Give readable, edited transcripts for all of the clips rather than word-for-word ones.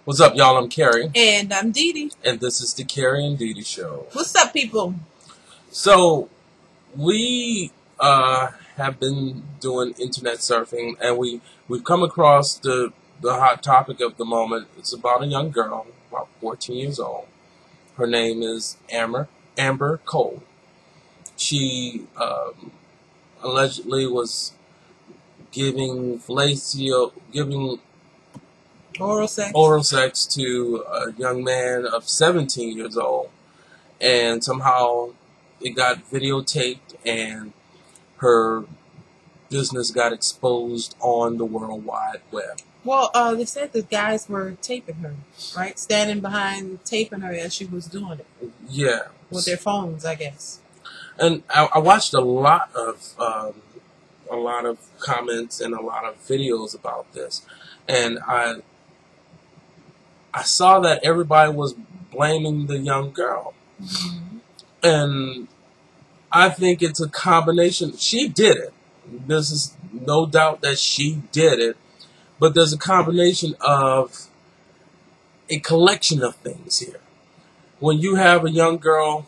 What's up, y'all? I'm Kerry. And I'm Dee Dee. And this is the Kerry and Dee Dee Show. What's up, people? So, we have been doing internet surfing, and we've come across the hot topic of the moment. It's about a young girl, about 14 years old. Her name is Amber Cole. She allegedly was giving oral sex to a young man of 17 years old, and somehow it got videotaped and her business got exposed on the World Wide Web. Well, they said the guys were taping her, right? Standing behind, taping her as she was doing it. Yeah. With their phones, I guess. And I watched a lot of comments and a lot of videos about this, and I saw that everybody was blaming the young girl. Mm-hmm. And I think it's a combination. She did it. This is no doubt that she did it. But there's a combination of a collection of things here. When you have a young girl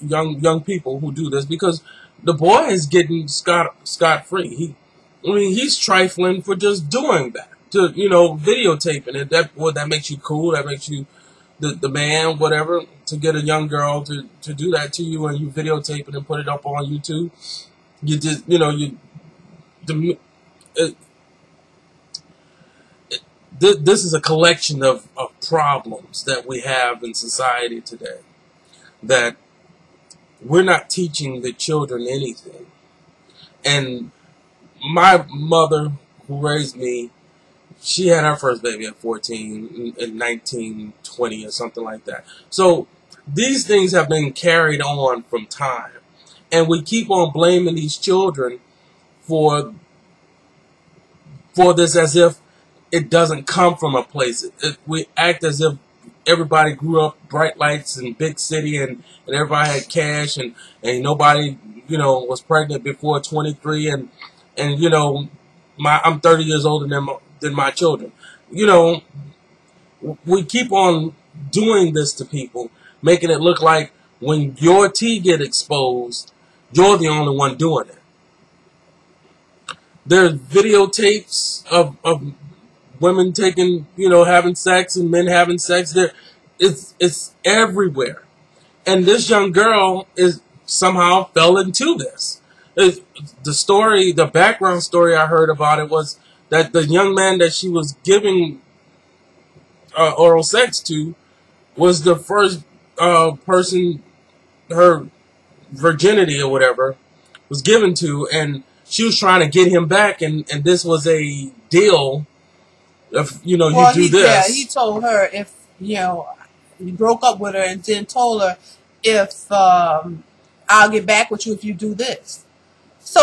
young people who do this, because the boy is getting scot-free. He's trifling for just doing that. To, videotaping it. That makes you cool. That makes you the man, whatever, to get a young girl to do that to you, and you videotape it and put it up on YouTube. You just, this is a collection of problems that we have in society today, that we're not teaching the children anything. And my mother, who raised me, she had her first baby at 14 in 1920 or something like that. So these things have been carried on from time. And we keep on blaming these children for this as if it doesn't come from a place. We act as if everybody grew up bright lights in big city and everybody had cash and nobody, was pregnant before 23 and I'm 30 years older than my children. We keep on doing this to people, making it look like when your tea get exposed, you're the only one doing it. There's videotapes of women having sex and men having sex. It's everywhere. And this young girl somehow fell into this. The background story I heard about it was that the young man that she was giving oral sex to was the first person her virginity or whatever was given to, and she was trying to get him back, and this was a deal. If you do this. Yeah, he told her if he broke up with her and then told her if I'll get back with you if you do this. So,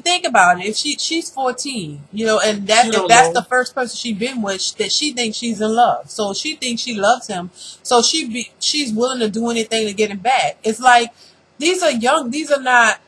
think about it. If she's 14, and if that's the first person she's been with, that she thinks she's in love. So she thinks she loves him. So she's willing to do anything to get him back. It's like, these are not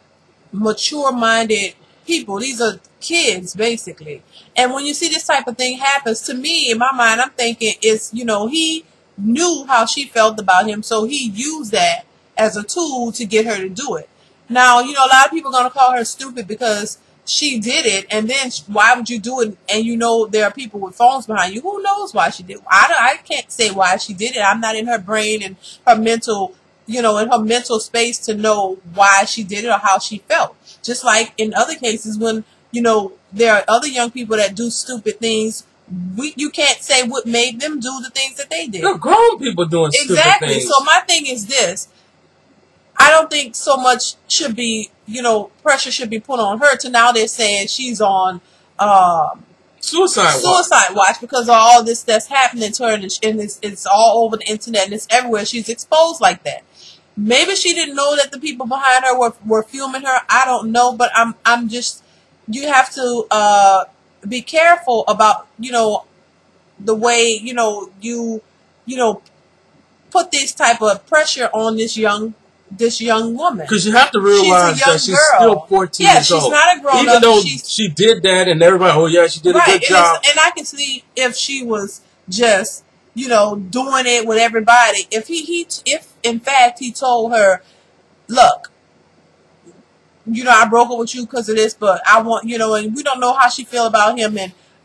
mature-minded people. These are kids, basically. And when you see this type of thing happens, to me, in my mind, I'm thinking he knew how she felt about him, so he used that as a tool to get her to do it. Now, a lot of people are going to call her stupid because she did it, and then why would you do it? And there are people with phones behind you. Who knows why she did it? I can't say why she did it. I'm not in her brain and her mental, in her mental space to know why she did it or how she felt. Just like in other cases when, there are other young people that do stupid things. You can't say what made them do the things that they did. They're grown people doing stupid things. Exactly. So my thing is this. I don't think so much should be, pressure should be put on her to now they're saying she's on suicide watch because of all this that's happening to her, and it's all over the internet and it's everywhere. She's exposed like that. Maybe she didn't know that the people behind her were filming her. I don't know, but I'm just, you have to be careful about, the way, you put this type of pressure on this young woman. Because you have to realize that she's still 14 years old. Yeah, she's not a grown-up. Even though she did that and everybody, oh yeah, she did a good job. And I can see if she was just, doing it with everybody. If if in fact he told her, look, I broke up with you because of this, but I want, and we don't know how she feel about him,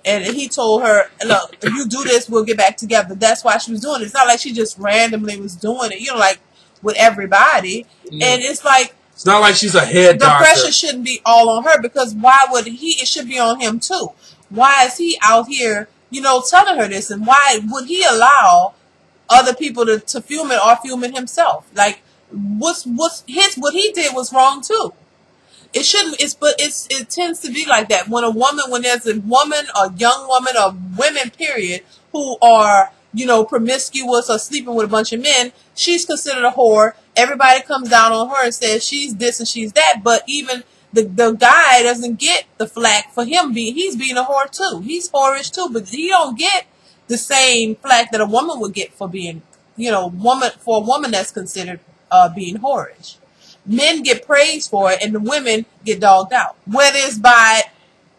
and he told her, look, if you do this, we'll get back together. That's why she was doing it. It's not like she just randomly was doing it, like with everybody. Yeah. And it's like, it's not like she's a head doctor. The pressure shouldn't be all on her, because why would it should be on him too. Why is he out here, telling her this, and why would he allow other people to film it or film it himself? Like, what he did was wrong too. It shouldn't. It tends to be like that when there's a woman, a young woman, or women, period, who are promiscuous or sleeping with a bunch of men. She's considered a whore. Everybody comes down on her and says she's this and she's that. But even the guy doesn't get the flack for him he's being a whore too. He's whorish too, but he don't get the same flack that a woman would get for being, for a woman that's considered being whorish. Men get praised for it, and the women get dogged out, whether it's by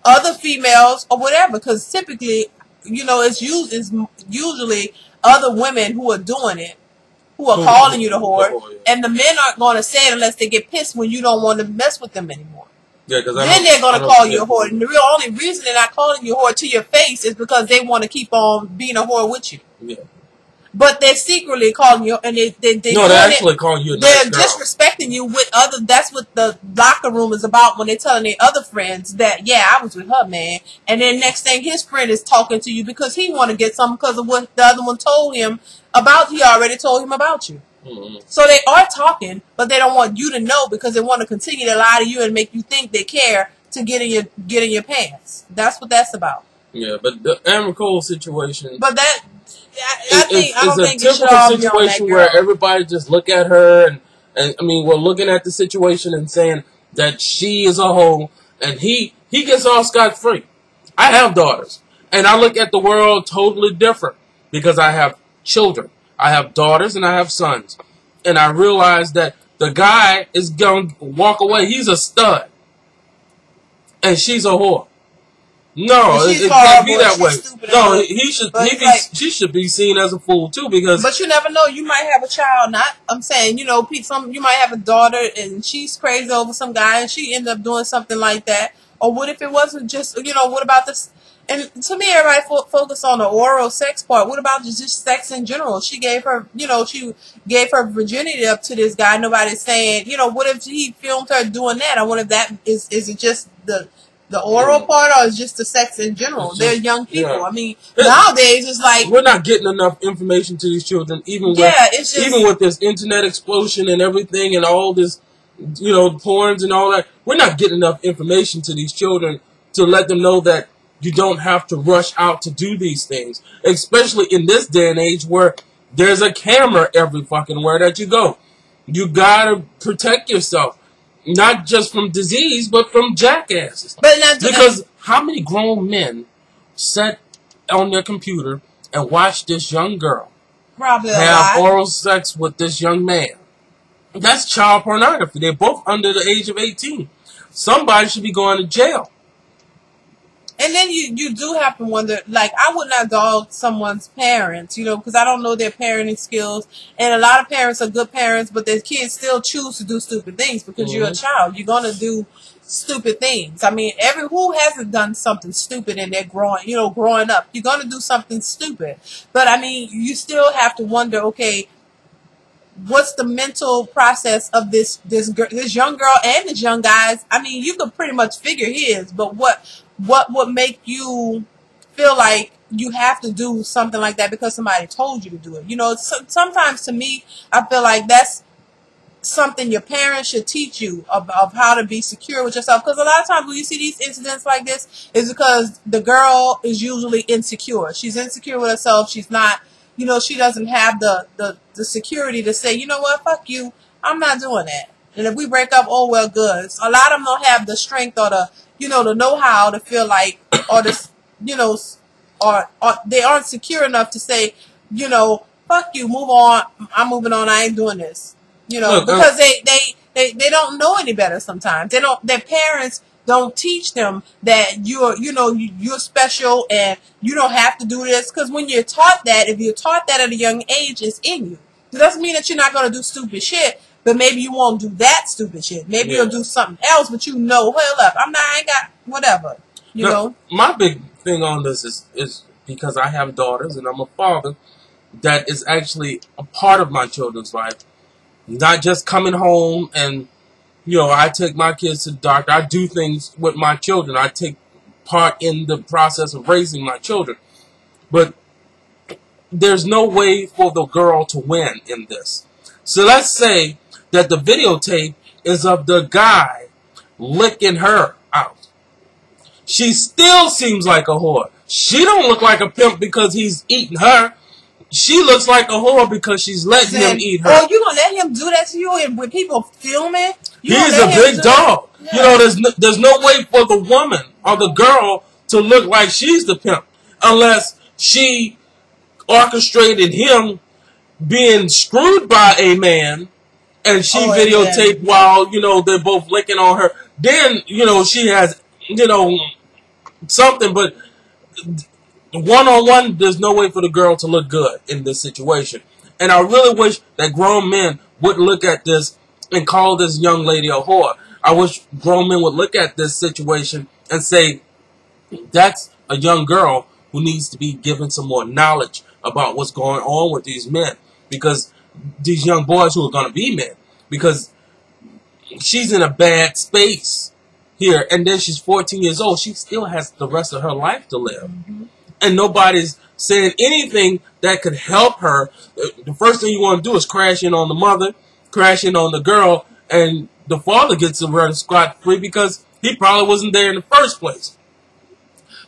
other females or whatever. Because typically, it's usually other women who are doing it, who are calling you the whore, yeah. And the men aren't going to say it unless they get pissed when you don't want to mess with them anymore. Yeah, then they're going to call you a whore, and the only reason they're not calling you a whore to your face is because they want to keep on being a whore with you. Yeah. But they're secretly calling you, and they actually call you a nice girl. They're disrespecting you with other. That's what the locker room is about when they're telling their other friends that, yeah, I was with her, man. And then next thing, his friend is talking to you because he want to get something because of what the other one told him about. He already told him about you. Mm-hmm. So they are talking, but they don't want you to know because they want to continue to lie to you and make you think they care to get in your pants. That's what that's about. Yeah, but the Amber Cole situation. But that. It's a typical situation where everybody just look at her and I mean, we're looking at the situation and saying that she is a hoe, and he gets off scot-free. I have daughters, and I look at the world totally different because I have children. I have daughters and I have sons, and I realize that the guy is going to walk away. He's a stud, and she's a whore. No, it can't be that way. No, she should be seen as a fool too, because. But you never know. You might have a child. I'm saying, you might have a daughter and she's crazy over some guy and she ended up doing something like that. Or what if it wasn't just, what about this? And to me, everybody focus on the oral sex part. What about just sex in general? She gave her, she gave her virginity up to this guy. Nobody's saying, what if he filmed her doing that? I wonder if that is it just the oral part, or is just the sex in general? They're young people. Yeah. I mean, nowadays it's like we're not getting enough information to these children, even with this internet explosion and everything, and all this, porns and all that. We're not getting enough information to these children to let them know that you don't have to rush out to do these things, especially in this day and age where there's a camera every fucking where that you go. You gotta protect yourself. Not just from disease, but from jackasses. Because how many grown men sat on their computer and watched this young girl have oral sex with this young man? That's child pornography. They're both under the age of 18. Somebody should be going to jail. And then you do have to wonder, like, I would not dog someone's parents, because I don't know their parenting skills. And a lot of parents are good parents, but their kids still choose to do stupid things because you're a child. You're going to do stupid things. I mean, who hasn't done something stupid and they're growing up? You're going to do something stupid. But, I mean, you still have to wonder, okay, what's the mental process of this young girl and this young guys? I mean, you could pretty much figure his, but what would make you feel like you have to do something like that because somebody told you to do it? Sometimes to me, I feel like that's something your parents should teach you of how to be secure with yourself. Because a lot of times when you see these incidents like this, is because the girl is usually insecure. She's insecure with herself. She's not, she doesn't have the security to say, you know what, fuck you, I'm not doing that. And if we break up, oh well, good. So a lot of them don't have the strength or the the know-how to feel like, or this, or they aren't secure enough to say, fuck you, move on, I'm moving on, I ain't doing this. Because they don't know any better sometimes. Their parents don't teach them that you're special and you don't have to do this. Because when you're taught that, if you're taught that at a young age, it's in you. It doesn't mean that you're not going to do stupid shit, but maybe you won't do that stupid shit. Maybe you'll do something else, but hold up, I ain't got whatever. You know? My big thing on this is because I have daughters and I'm a father, that is actually a part of my children's life. Not just coming home and, I take my kids to the doctor. I do things with my children. I take part in the process of raising my children. But there's no way for the girl to win in this. So let's say that the videotape is of the guy licking her out. She still seems like a whore. She don't look like a pimp because he's eating her. She looks like a whore because she's letting him eat her. Oh, you gonna let him do that to you and with people filming? He's a big dog. Yeah. There's no way for the woman or the girl to look like she's the pimp unless she orchestrated him being screwed by a man and she videotaped while, they're both licking on her. Then, she has, something, but one-on-one, there's no way for the girl to look good in this situation. And I really wish that grown men would look at this and call this young lady a whore. I wish grown men would look at this situation and say, that's a young girl who needs to be given some more knowledge about what's going on with these men. Because these young boys who are going to be men. Because she's in a bad space here. And then she's 14 years old. She still has the rest of her life to live. Mm-hmm. And nobody's saying anything that could help her. The first thing you want to do is crash in on the mother, crash in on the girl, and the father gets to run scot-free because he probably wasn't there in the first place.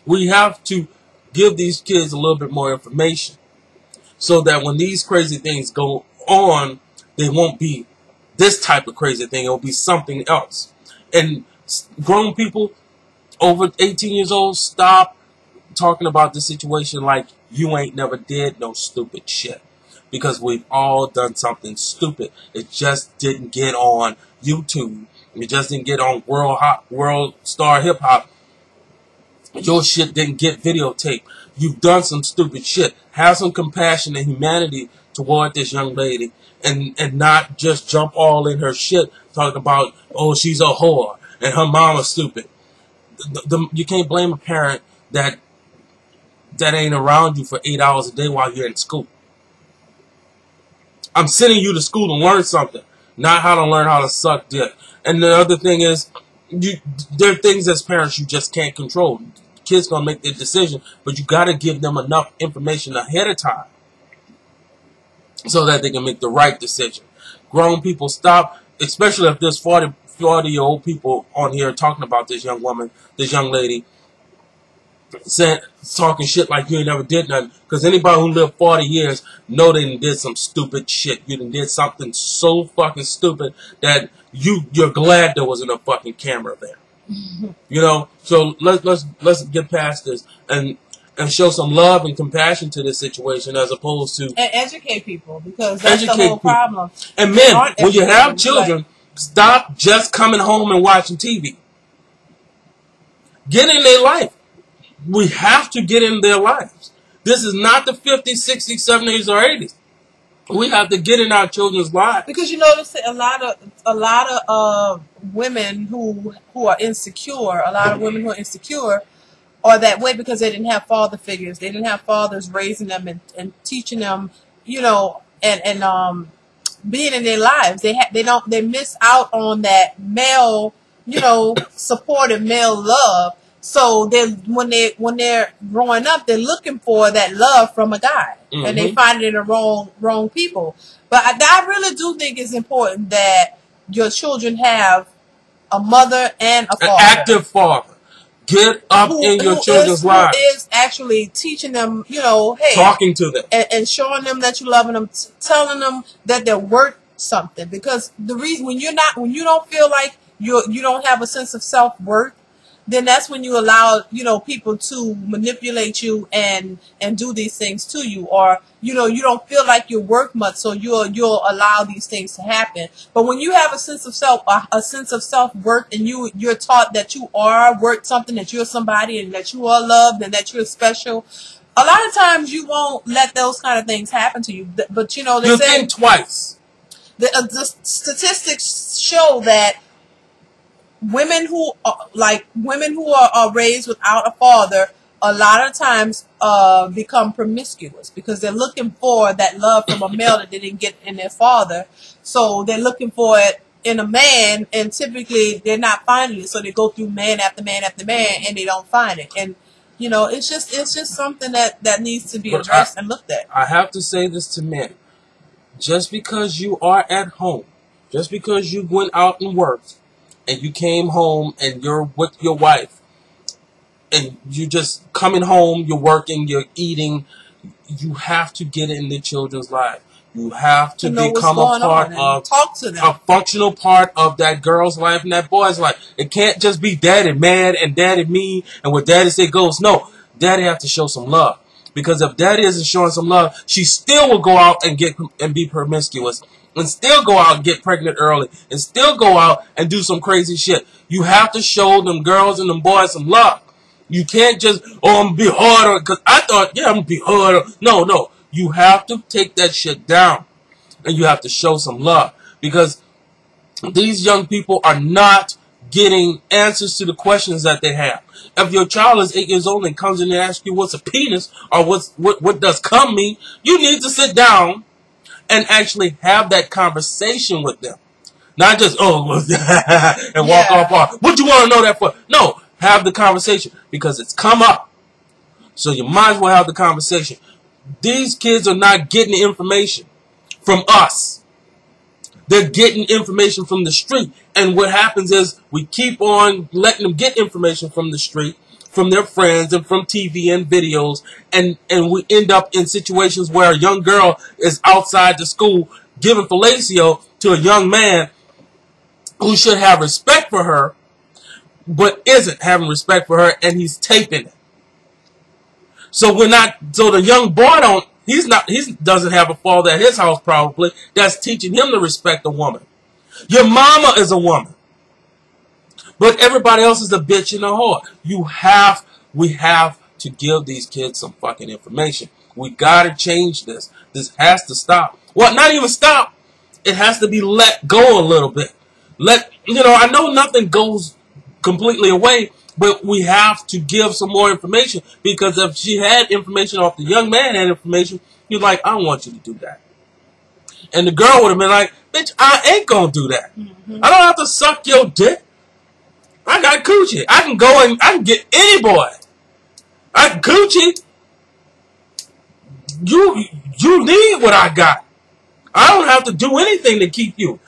We have to give these kids a little bit more information so that when these crazy things go on, they won't be this type of crazy thing. It will be something else. And grown people over 18 years old, stop talking about the situation like you ain't never did no stupid shit. Because we've all done something stupid. It just didn't get on YouTube. It just didn't get on World Star Hip Hop. Your shit didn't get videotaped. You've done some stupid shit. Have some compassion and humanity toward this young lady. And not just jump all in her shit talking about, oh, she's a whore and her mama's stupid. You can't blame a parent that ain't around you for 8 hours a day while you're in school. I'm sending you to school to learn something, not how to learn how to suck dick. And the other thing is, there are things as parents you just can't control. Kids gonna make their decision, but you gotta give them enough information ahead of time so that they can make the right decision. Grown people stop, especially if there's 40-year-old people on here talking about this young woman, this young lady, talking shit like you ain't never did nothing. Because anybody who lived 40 years know they done did some stupid shit. You done did something so fucking stupid that you're glad there wasn't a fucking camera there. So let's get past this and show some love and compassion to this situation as opposed to and educate people, because that's the whole problem. And men, when you have children, stop just coming home and watching TV. Get in their life. We have to get in their lives. This is not the 50s, 60s, 70s, or 80s. We have to get in our children's lives. Because a lot of women who are insecure, are that way because they didn't have father figures. They didn't have fathers raising them and teaching them, and being in their lives. They miss out on that male, supportive male love. So when they're growing up, they're looking for that love from a guy, mm-hmm. and they find it in the wrong people. But I really do think it's important that your children have a mother and a father, an active father. Get up in your children's lives. Who is actually teaching them, hey, talking to them and showing them that you love them, telling them that they're worth something. Because the reason when you don't feel like you don't have a sense of self-worth, then that's when you allow, people to manipulate you and do these things to you, or you don't feel like you're worth much, so you'll allow these things to happen. But when you have a sense of self-worth, and you're taught that you are worth something, that you're somebody, and that you are loved, and that you're special, a lot of times you won't let those kind of things happen to you. But they You say think twice. the statistics show that women who are raised without a father, a lot of times become promiscuous, because they're looking for that love from a male that they didn't get in their father. So they're looking for it in a man, and typically they're not finding it. So they go through man after man after man, and they don't find it. And it's just something that needs to be addressed and looked at. I have to say this to men: just because you are at home, just because you went out and worked, and you came home and you're with your wife, and you just coming home, you're working, you're eating, you have to get in the children's life. You have to become a part of, talk to them, a functional part of that girl's life and that boy's life. It can't just be daddy mad and daddy mean and what daddy say goes. No, daddy have to show some love. Because if daddy isn't showing some love, she still will go out and be promiscuous, and still go out and get pregnant early, and still go out and do some crazy shit. You have to show them girls and them boys some love. You can't just, I'm going to be harder, because I thought, yeah, I'm going to be harder. No. You have to take that shit down, and you have to show some love, because these young people are not getting answers to the questions that they have. If your child is 8 years old and comes in and asks you what's a penis, or what does cum mean, you need to sit down and actually have that conversation with them. Not just, and walk off. What you want to know that for? No, have the conversation, because it's come up. So you might as well have the conversation. These kids are not getting the information from us. They're getting information from the street. And what happens is we keep on letting them get information from the street, from their friends, and from TV and videos. And we end up in situations where a young girl is outside the school giving fellatio to a young man who should have respect for her, but isn't having respect for her, and he's taping it. So the young boy he doesn't have a father at his house probably that's teaching him to respect a woman. Your mama is a woman, but everybody else is a bitch and a whore. We have to give these kids some fucking information. We gotta change this. This has to stop. Well, not even stop. It has to be let go a little bit. I know nothing goes completely away, but we have to give some more information, because if she had information, or if the young man had information, you're like, I don't want you to do that. And the girl would have been like, bitch, I ain't gonna do that. I don't have to suck your dick. I got coochie. I can go and I can get any boy. I coochie. You need what I got. I don't have to do anything to keep you.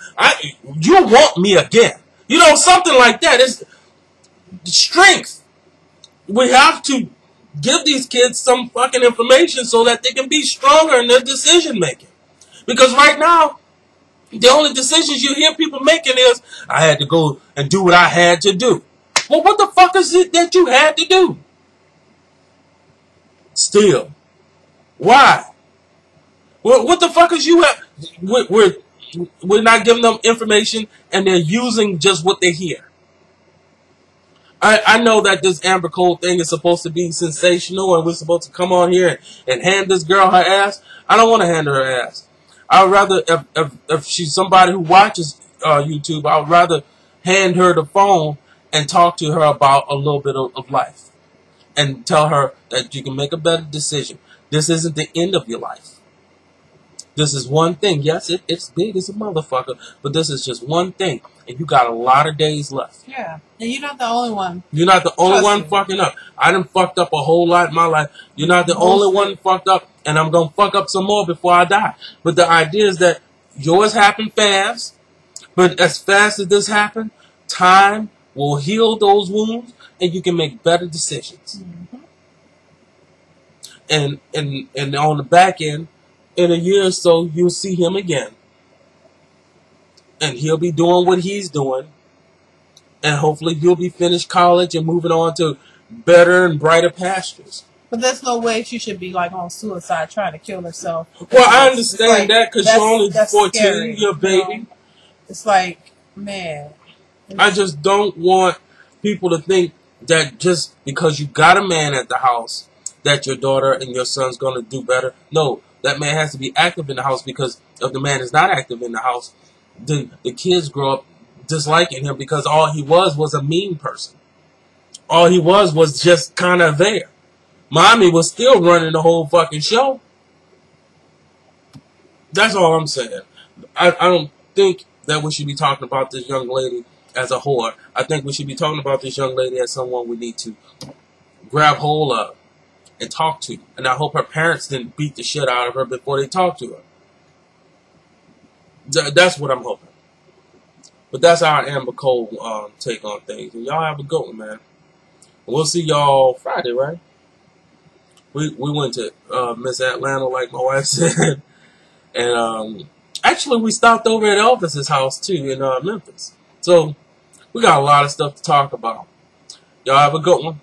You want me again. Something like that. It's strength. We have to give these kids some fucking information so that they can be stronger in their decision making. Because right now, the only decisions you hear people making is, I had to go and do what I had to do. Well, what the fuck is it that you had to do? Still. Why? What the fuck is you have? We're not giving them information, and they're using just what they hear. I know that this Amber Cole thing is supposed to be sensational, and we're supposed to come on here and hand this girl her ass. I don't want to hand her her ass. I would rather, if she's somebody who watches YouTube, I would rather hand her the phone and talk to her about a little bit of life. And tell her that you can make a better decision. This isn't the end of your life. This is one thing. Yes, it's big as a motherfucker, but this is just one thing. And you got a lot of days left. Yeah, and you're not the only one. You're not the only one fucking up. I done fucked up a whole lot in my life. You're not the only one fucked up, and I'm going to fuck up some more before I die. But the idea is that yours happened fast, but as fast as this happened, time will heal those wounds, and you can make better decisions. And on the back end, in a year or so, you'll see him again. And he'll be doing what he's doing. and hopefully you'll be finished college and moving on to better and brighter pastures. But there's no way she should be like on suicide trying to kill herself. Well, I understand that because you're only 14, scary, you're a baby. You know? It's like, man. I just don't want people to think that just because you got a man at the house that your daughter and your son's going to do better. No, that man has to be active in the house, because if the man is not active in the house, then the kids grow up disliking him because all he was a mean person. All he was just kind of there. Mommy was still running the whole fucking show. That's all I'm saying. I don't think that we should be talking about this young lady as a whore. I think we should be talking about this young lady as someone we need to grab hold of and talk to. And I hope her parents didn't beat the shit out of her before they talked to her. That's what I'm hoping. But that's our Amber Cole take on things. And y'all have a good one, man. We'll see y'all Friday, right? We went to Miss Atlanta, like my wife said. And actually, we stopped over at Elvis's house, too, in Memphis. So, we got a lot of stuff to talk about. Y'all have a good one.